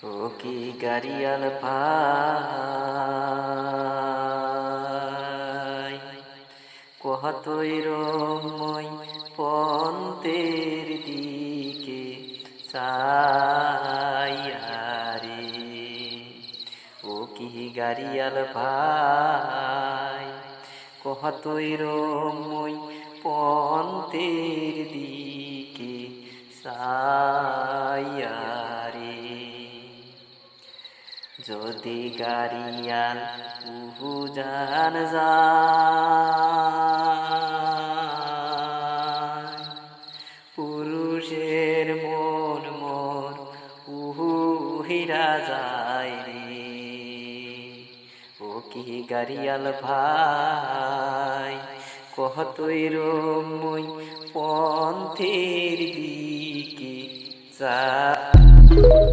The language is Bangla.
ও কি গাড়িয়াল ভাই, কতই রময় পন্তের দিকে চাইয়ারে। ও কি গাড়িয়াল ভাই, কতই রময় পন্তের দিকে চাইয়ারে। যদি গাড়িয়াল উজান যায়, পুরুষের মন মন উহিরা যায় রে। ও কি গাড়িয়াল ভাই, কতই রময় পন্থের দিকে যায়।